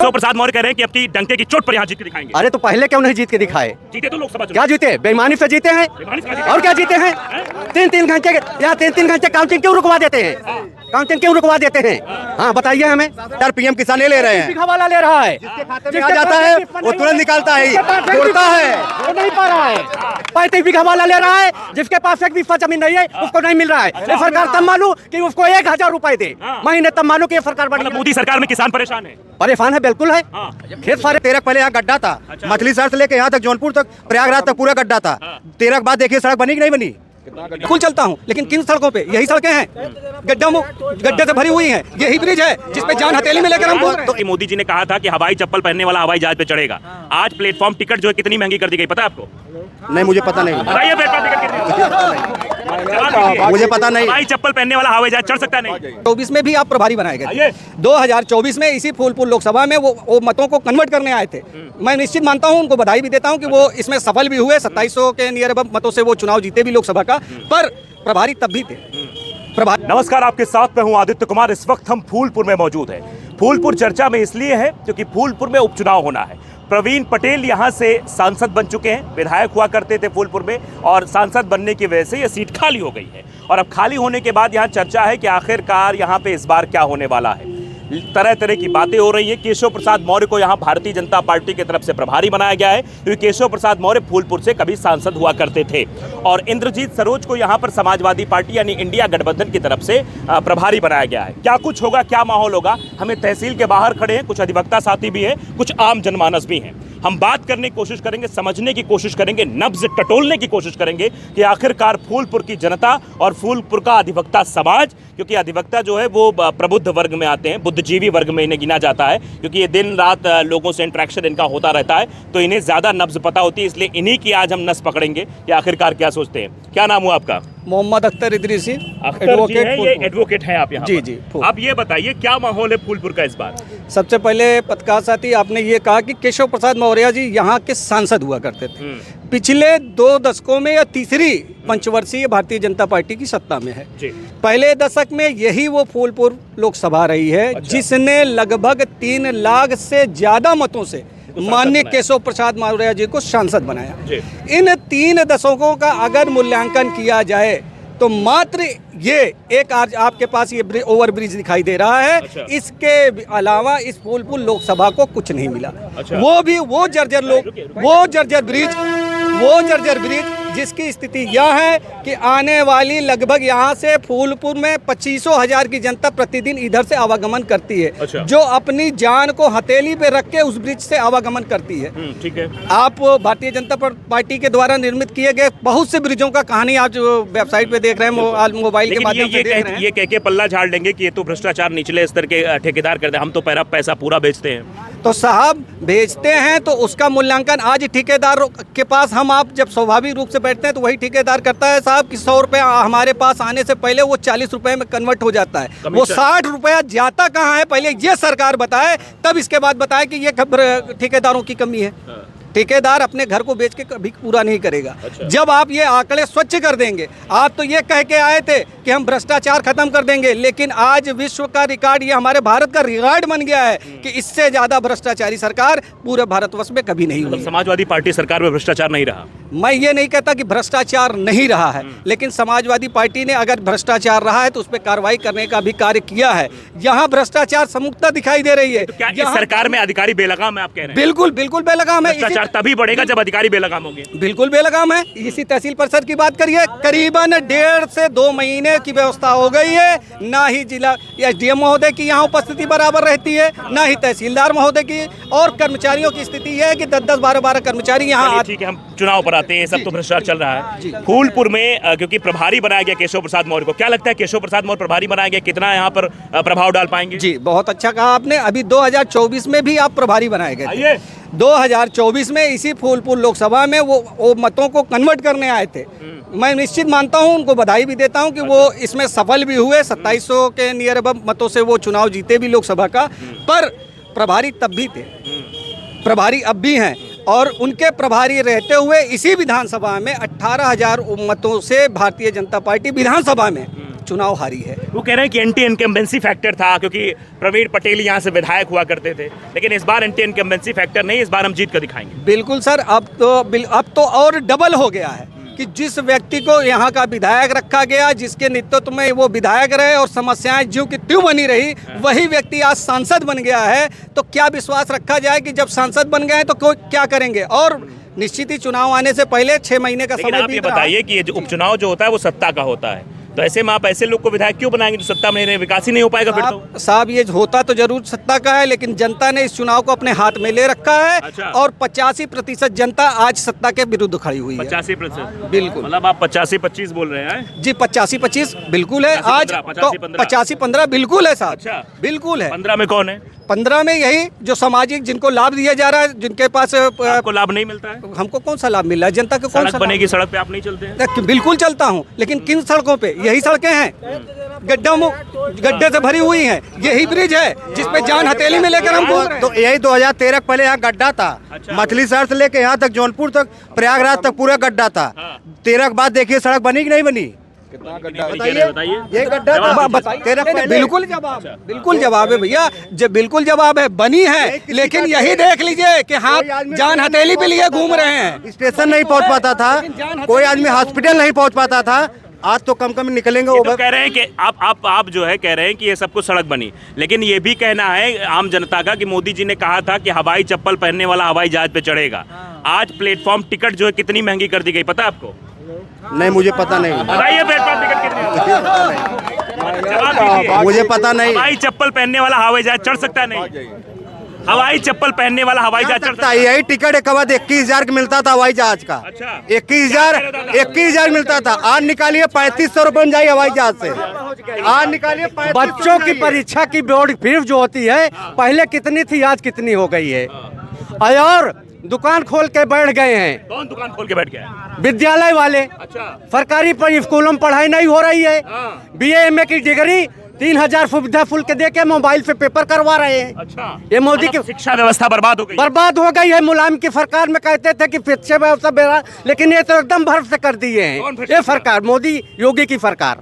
केशव प्रसाद मौर्य कह रहे हैं कि अपनी डंके की चोट पर यहाँ जीत के दिखाएंगे। अरे तो पहले क्यों नहीं जीत के दिखाए? जीते तो लोकसभा क्या जीते? बेईमानी से जीते हैं। और क्या जीते हैं? 3-3 घंटे यहाँ 3-3 घंटे काउंटिंग क्यों रुकवा देते हैं? काउंटिंग क्यों रुकवा देते हैं? हाँ बताइए हमें। यार पीएम किसान ले रहे हैं, वाला ले रहा है, आ जाता है वो तुरंत निकालता है, जोड़ता है, वो नहीं पा रहा है। 35 बीघा वाला ले रहा है, जिसके पास 1 बीघा जमीन नहीं है उसको नहीं मिल रहा है। ये सरकार तब मालूम कि उसको 1000 रुपए दे महीने, तब मालूम कि ये सरकार बनी। मोदी सरकार में किसान परेशान है। परेशान है, बिल्कुल है। खेत सारे 13 पहले यहाँ गड्ढा था, मछली शहर से लेके यहाँ तक जौनपुर तक प्रयागराज तक पूरा गड्ढा था। 13 के बाद देखिए सड़क बनी कि नहीं बनी। बिल्कुल चलता हूँ, लेकिन किन सड़कों पे? यही सड़कें हैं, गड्ढे से भरी हुई हैं। यही ब्रिज है जिसपे जान हथेली में लेकर हम। तो मोदी जी ने कहा था कि हवाई चप्पल पहनने वाला हवाई जहाज पे चढ़ेगा। आज प्लेटफॉर्म टिकट जो है कितनी महंगी कर दी गई, पता है आपको? नहीं मुझे पता नहीं, बताइए प्लेटफॉर्म टिकट मुझे पता नहीं। हवाई चप्पल पहनने वाला हवाई जहाज चढ़ सकता नहीं। 24 में भी आप प्रभारी बनाए गए। 2024 में इसी फूलपुर लोकसभा में वो मतों को कन्वर्ट करने आए थे। मैं निश्चित मानता हूं, उनको बधाई भी देता हूं कि वो इसमें सफल भी हुए। 2700 के नियर अब मतों से वो चुनाव जीते भी लोकसभा का, पर प्रभारी तब भी थे। नमस्कार, आपके साथ मैं हूं आदित्य कुमार। इस वक्त हम फूलपुर में मौजूद हैं। फूलपुर चर्चा में इसलिए है क्योंकि फूलपुर में उपचुनाव होना है। प्रवीण पटेल यहां से सांसद बन चुके हैं, विधायक हुआ करते थे फूलपुर में, और सांसद बनने की वजह से यह सीट खाली हो गई है। और अब खाली होने के बाद यहां चर्चा है कि आखिरकार यहां पे इस बार क्या होने वाला है। तरह तरह की बातें हो रही है। केशव प्रसाद मौर्य को यहां भारतीय जनता पार्टी की तरफ से प्रभारी बनाया गया है, क्योंकि केशव प्रसाद मौर्य फूलपुर से कभी सांसद हुआ करते थे। और इंद्रजीत सरोज को यहां पर समाजवादी पार्टी यानी इंडिया गठबंधन की तरफ से प्रभारी बनाया गया है। क्या कुछ होगा, क्या माहौल होगा? हमें तहसील के बाहर खड़े हैं, कुछ अधिवक्ता साथी भी हैं, कुछ आम जनमानस भी हैं। हम बात करने की कोशिश करेंगे, समझने की कोशिश करेंगे, नब्ज टटोलने की कोशिश करेंगे कि आखिरकार फूलपुर की जनता और फूलपुर का अधिवक्ता समाज, क्योंकि अधिवक्ता जो है वो प्रबुद्ध वर्ग में आते हैं, बुद्धिजीवी वर्ग में इन्हें गिना जाता है, क्योंकि ये दिन रात लोगों से इंटरेक्शन इनका होता रहता है, तो इन्हें ज़्यादा नब्ज पता होती है। इसलिए इन्हीं की आज हम नस पकड़ेंगे कि आखिरकार क्या सोचते हैं। क्या नाम हुआ आपका? मोहम्मद अख्तर इदरीसी, एडवोकेट हैं आप यहाँ? जी जी। आप ये बताइए क्या माहौल है फूलपुर का इस बार? सबसे पहले पत्रकार साथी, आपने ये कहा कि केशव प्रसाद मौर्य जी यहाँ के सांसद हुआ करते थे। पिछले 2 दशकों में यह तीसरी पंचवर्षीय भारतीय जनता पार्टी की सत्ता में है। पहले दशक में यही वो फूलपुर लोकसभा रही है। अच्छा। जिसने लगभग 3 लाख से ज्यादा मतों से माननीय केशव प्रसाद मौर्य जी को सांसद बनाया। इन 3 दशकों का अगर मूल्यांकन किया जाए तो मात्र ये एक आज आपके पास ये ओवर ब्रिज दिखाई दे रहा है। अच्छा। इसके अलावा इस फूलपुर लोकसभा को कुछ नहीं मिला। अच्छा। वो भी वो जर्जर ब्रिज जिसकी स्थिति यह है कि आने वाली लगभग यहाँ से फूलपुर में 25,000 की जनता प्रतिदिन इधर से आवागमन करती है। अच्छा। जो अपनी जान को हथेली पे रख के उस ब्रिज से आवागमन करती है। ठीक है। आप भारतीय जनता पार्टी के द्वारा निर्मित किए गए बहुत से ब्रिजों का कहानी आज वेबसाइट पे देख रहे हैं, मोबाइल के माध्यम से देख रहे हैं। ये कह के पल्ला झाड़ लेंगे कि ये तो भ्रष्टाचार निचले स्तर के ठेकेदार करते हैं, हम तो पैसा पूरा बेचते हैं। तो साहब भेजते हैं तो उसका मूल्यांकन आज ठेकेदार के पास हम आप जब स्वाभाविक रूप से बैठते हैं तो वही ठेकेदार करता है साहब कि 100 रुपया हमारे पास आने से पहले वो 40 रुपए में कन्वर्ट हो जाता है। वो 60 रुपया जाता कहाँ है पहले ये सरकार बताए, तब इसके बाद बताए कि ये ठेकेदारों की कमी है। ठेकेदार अपने घर को बेच के कभी पूरा नहीं करेगा। अच्छा। जब आप ये आंकड़े स्वच्छ कर देंगे, आप तो ये कह के आए थे कि हम भ्रष्टाचार खत्म कर देंगे, लेकिन आज विश्व का रिकॉर्ड, ये हमारे भारत का रिकॉर्ड बन गया है कि इससे ज्यादा भ्रष्टाचारी सरकार पूरे भारतवर्ष में कभी नहीं हुई। समाजवादी पार्टी सरकार में भ्रष्टाचार नहीं रहा? मैं ये नहीं कहता कि भ्रष्टाचार नहीं रहा है, लेकिन समाजवादी पार्टी ने अगर भ्रष्टाचार रहा है तो उस पर कार्रवाई करने का भी कार्य किया है। यहाँ भ्रष्टाचार समुखता दिखाई दे रही है। तो क्या इस सरकार में अधिकारी बेलगाम है, आप कह रहे हैं? बिल्कुल बेलगाम है। भ्रष्टाचार तभी बढ़ेगा जब अधिकारी बेलगाम होंगे। बिल्कुल बेलगाम है। इसी तहसील परिषद की बात करिए, करीबन 1.5 से 2 महीने की व्यवस्था हो गई है। ना ही जिला SDM महोदय की यहाँ उपस्थिति बराबर रहती है, ना ही तहसीलदार महोदय की, और कर्मचारियों की स्थिति है कि 10-10, 12-12 कर्मचारी यहाँ। ठीक है, हम चुनाव पर आते हैं। सब तो भ्रष्टाचार चल रहा है फूलपुर में, क्योंकि प्रभारी बनाया गया केशव प्रसाद मौर्य को। क्या लगता है केशव प्रसाद मौर्य प्रभारी बनाया गया, कितना यहाँ पर प्रभाव डाल पाएंगे? जी बहुत अच्छा कहा आपने। अभी 2024 में भी आप प्रभारी बनाए गए। 2024 में इसी फूलपुर लोकसभा में वो मतों को कन्वर्ट करने आए थे। मैं निश्चित मानता हूं, उनको बधाई भी देता हूं कि वो इसमें सफल भी हुए। 2700 के नियर अब मतों से वो चुनाव जीते भी लोकसभा का, पर प्रभारी तब भी थे, प्रभारी अब भी हैं। और उनके प्रभारी रहते हुए इसी विधानसभा में 18,000 मतों से भारतीय जनता पार्टी विधानसभा में चुनाव हारी है। वो कह रहे हैं कि एंटी इनकम्बेंसी फैक्टर था, क्योंकि प्रवीण पटेल यहाँ से विधायक हुआ करते थे, लेकिन इस बार एंटी इनकम्बेंसी फैक्टर नहीं, इस बार हम जीत कर दिखाएंगे। बिल्कुल सर, अब तो और डबल हो गया है कि जिस व्यक्ति को यहाँ का विधायक रखा गया, जिसके नेतृत्व में वो विधायक रहे और समस्याएं ज्यों की त्यों बनी रही, वही व्यक्ति आज सांसद बन गया है। तो क्या विश्वास रखा जाए कि जब सांसद बन गए तो क्या करेंगे? और निश्चित ही चुनाव आने से पहले 6 महीने का समय आप ये बताइए कि ये जो उपचुनाव जो होता है वो सत्ता का होता है, तो ऐसे में आप ऐसे लोग को विधायक क्यों बनाएंगे जो सत्ता में विकास ही नहीं हो पाएगा? फिर तो साहब ये होता तो जरूर सत्ता का है, लेकिन जनता ने इस चुनाव को अपने हाथ में ले रखा है। अच्छा। और 85% जनता आज सत्ता के विरुद्ध खड़ी हुई है। 85%? बिल्कुल। मतलब आप 85-25 बोल रहे हैं? जी 85-25 बिल्कुल है आज, 85-15 बिल्कुल है साहब। अच्छा। बिल्कुल है। 15 में कौन है? 15 में यही जो सामाजिक जिनको लाभ दिया जा रहा है, जिनके पास आपको लाभ नहीं मिलता है? हमको कौन सा लाभ मिल रहा है? जनता को कौन सा सड़क बनेगी, सड़क पे आप नहीं चलते हैं? बिल्कुल चलता हूँ, लेकिन किन सड़कों पे? यही सड़कें हैं गड्ढे से भरी हुई हैं, यही ब्रिज है जिसपे जान हथेली में लेकर हम घूम रहे हैं। तो यही 2013 पहले यहाँ गड्ढा था। अच्छा। मछली शहर से लेके यहाँ तक जौनपुर तक प्रयागराज तक पूरा गड्ढा था। 13 के बाद देखिए सड़क बनी कि नहीं बनी? बताइए। ये गड्ढा था। बताइए। बिल्कुल जवाब है भैया, जब बिल्कुल जवाब है, बनी है, लेकिन यही देख लीजिए कि हाँ जान हथेली पे लिए घूम रहे हैं। स्टेशन नहीं पहुँच पाता था, कोई आदमी हॉस्पिटल नहीं पहुँच पाता था। आज तो कम कम निकलेंगे। ये तो कह रहे हैं कि आप जो है कह रहे हैं कि ये सब कुछ सड़क बनी, लेकिन ये भी कहना है आम जनता का कि मोदी जी ने कहा था कि हवाई चप्पल पहनने वाला हवाई जहाज पे चढ़ेगा। आज प्लेटफॉर्म टिकट जो है कितनी महंगी कर दी गई, पता है आपको? नहीं, मुझे पता नहीं। बताइए प्लेटफॉर्म टिकट कितनी? मुझे पता नहीं। हवाई चप्पल पहनने वाला हवाई जहाज चढ़ सकता नहीं? हवाई चप्पल पहनने वाला हवाई जहाज चढ़ सकता है? यही टिकट एक बाद 21,000 का मिलता था हवाई जहाज का। अच्छा। 21,000 मिलता था। आज निकालिए 3500 रुपये में जाइए हवाई जहाज से। आज निकालिए बच्चों की परीक्षा की बोर्ड फीस जो होती है, पहले कितनी थी आज कितनी हो गई है। और दुकान खोल के बैठ गए हैं। कौन दुकान खोल के बैठ गया? विद्यालय वाले। अच्छा। सरकारी पर स्कूलों में पढ़ाई नहीं हो रही है। BA MA की डिग्री 3,000 सुविधा फुल के दे के मोबाइल पे पेपर करवा रहे हैं। अच्छा। ये मोदी की शिक्षा व्यवस्था बर्बाद हो गई। बर्बाद हो गई है। मुलायम की सरकार में कहते थे कि शिक्षा व्यवस्था बेरा, लेकिन ये तो एकदम भ्रष्ट कर दिए हैं ये सरकार, मोदी योगी की सरकार।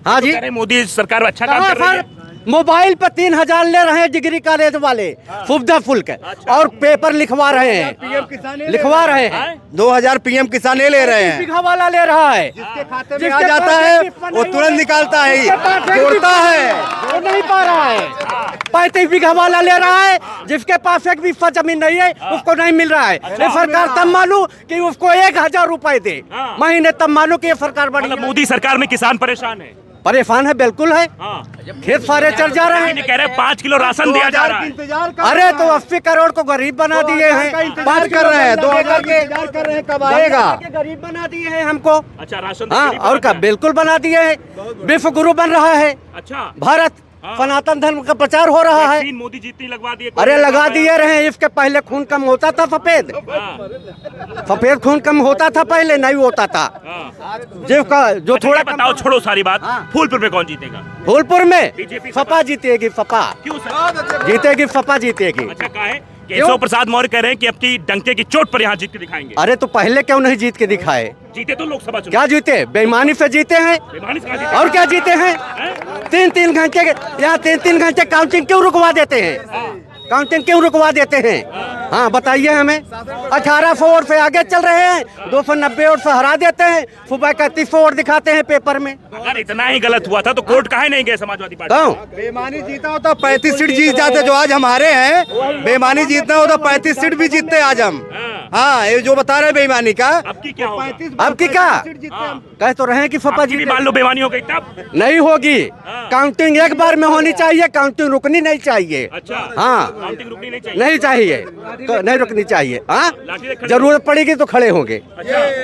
हाँ जी, मोदी सरकार अच्छा काम कर रही है। मोबाइल पे 3,000 ले रहे हैं डिग्री कॉलेज वाले सुविधा फुल के। अच्छा। और पेपर लिखवा रहे हैं, लिखवा रहे हैं। 2,000 PM किसान ले रहे हैं। बीघा वाला ले रहा है, जिसके खाते में आ जाता है वो तुरंत निकालता है, जोड़ता है, वो नहीं पा रहा है। 35 बीघा वाला ले रहा है, जिसके पास 1 बीघा जमीन नहीं है उसको नहीं मिल रहा है। ये सरकार तब मालूम कि उसको 1,000 रुपए दे महीने, तब मालूम कि ये सरकार बड़ी। मोदी सरकार में किसान परेशान है। परेशान है, बिल्कुल है। खेत सारे चढ़ जा रहे हैं। कह रहे 5 किलो राशन दिया जा रहा है। अरे तो 80 करोड़ को गरीब बना दिए हैं। 5 कर रहे हैं, 2,000 के इंतजार कर रहे हैं कब आएगा। गरीब बना दिए हैं हमको। अच्छा, राशन। हाँ, और क्या, बिल्कुल बना दिए हैं। विश्व गुरु बन रहा है। अच्छा। भारत सनातन धर्म का प्रचार हो रहा है। मोदी जीतनी लगवा दिए। अरे लगा दिए रहे। इसके पहले खून कम होता था, सफेद खून कम होता था, पहले नहीं होता था। जो थोड़ा बताओ, छोड़ो सारी बात। फूलपुर में कौन जीतेगा? फूलपुर में बीजेपी, सपा जीतेगी। सपा क्यों सर? जीतेगी, सपा जीतेगी। अच्छा, काहे? केशव प्रसाद मौर्य कह रहे हैं कि अब की डंके की चोट पर यहाँ जीत के दिखाएंगे। अरे तो पहले क्यों नहीं जीत के दिखाए? जीते तो लोकसभा चुनाव। क्या जीते? बेईमानी से जीते हैं। बेईमानी से कहाँ जीते? और क्या जीते हैं? 3-3 घंटे यहाँ 3-3 घंटे काउंटिंग क्यों रुकवा देते हैं? काउंटिंग क्यों रुकवा देते हैं? हाँ बताइए हमें। 1800 वोट से आगे चल रहे हैं, 290 वोट से हरा देते हैं, सुबह 3100 वोट दिखाते हैं पेपर में। अगर इतना ही गलत हुआ था तो कोर्ट काहे नहीं गए समाजवादी पार्टी? बेईमानी जीता होता 35 सीट जीत जाते जो आज हमारे हैं। बेईमानी जीतना होता 35 सीट भी जीतते आज हम। हाँ, ये जो बता रहे हैं बेईमानी का। अब की क्या होगा? अब की क्या कह तो रहे हैं कि सपा जी मान लो बेईमानी हो गई तब नहीं होगी। काउंटिंग एक बार में होनी चाहिए, काउंटिंग रुकनी नहीं चाहिए। अच्छा। हाँ, काउंटिंग रुकनी नहीं चाहिए। नहीं चाहिए, तो नहीं रुकनी चाहिए। हाँ, जरूरत पड़ेगी तो खड़े होंगे।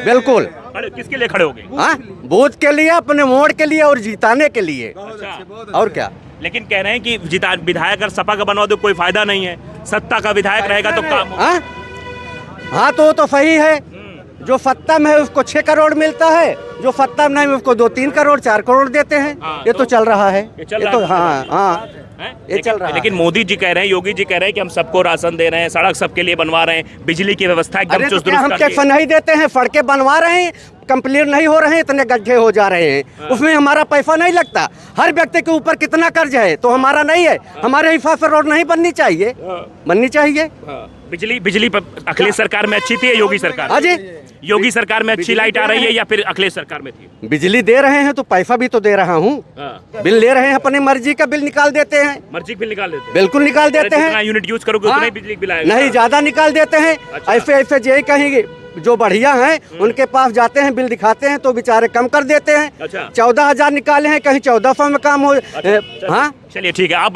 बिल्कुल। किसके लिए खड़े होंगे? हाँ, बूथ के लिए, अपने वोट के लिए और जिताने के लिए। अच्छा। और क्या? लेकिन कह रहे हैं कि विधायक अगर सपा का बनवा दो कोई फायदा नहीं है, सत्ता का विधायक रहेगा तो काम। हाँ तो वो तो सही है। जो सत्ता में है उसको 6 करोड़ मिलता है, जो सत्ता में नहीं उसको 2-3 करोड़ 4 करोड़ देते हैं। ये तो चल रहा है। ये तो हाँ ये चल रहा है। लेकिन मोदी जी कह रहे हैं, योगी जी कह रहे हैं कि हम सबको राशन दे रहे हैं, सड़क सबके लिए बनवा रहे हैं, बिजली की व्यवस्था एकदम चुस्त दुरुस्त। हम टैक्स नहीं देते हैं, सड़कें बनवा रहे हैं, कंप्लीट नहीं हो रहे हैं, इतने गड्ढे हो जा रहे हैं, उसमें हमारा पैसा नहीं लगता। हर व्यक्ति के ऊपर कितना कर्ज है, तो हमारा नहीं है। हमारे हिसाब से रोड नहीं बननी चाहिए, बननी चाहिए। बिजली अखिलेश सरकार में अच्छी थी या योगी सरकार? हाँ जी, योगी सरकार में अच्छी लाइट आ रही है या फिर अखिलेश सरकार में थी? बिजली दे रहे हैं तो पैसा भी तो दे रहा हूँ। बिल ले रहे हैं, अपने मर्जी का बिल निकाल देते हैं। मर्जी का बिल निकाल देते हैं? बिल्कुल निकाल देते हैं। जितना यूनिट यूज करोगे उतना ही बिजली बिल आएगा? नहीं, ज्यादा निकाल देते हैं। ऐसे ऐसे यही कहेंगे जो बढ़िया हैं उनके पास जाते हैं, बिल दिखाते हैं तो बेचारे कम कर देते हैं। 14,000 निकाले हैं, कहीं 1400 में काम हो। हाँ, चलिए ठीक है, आप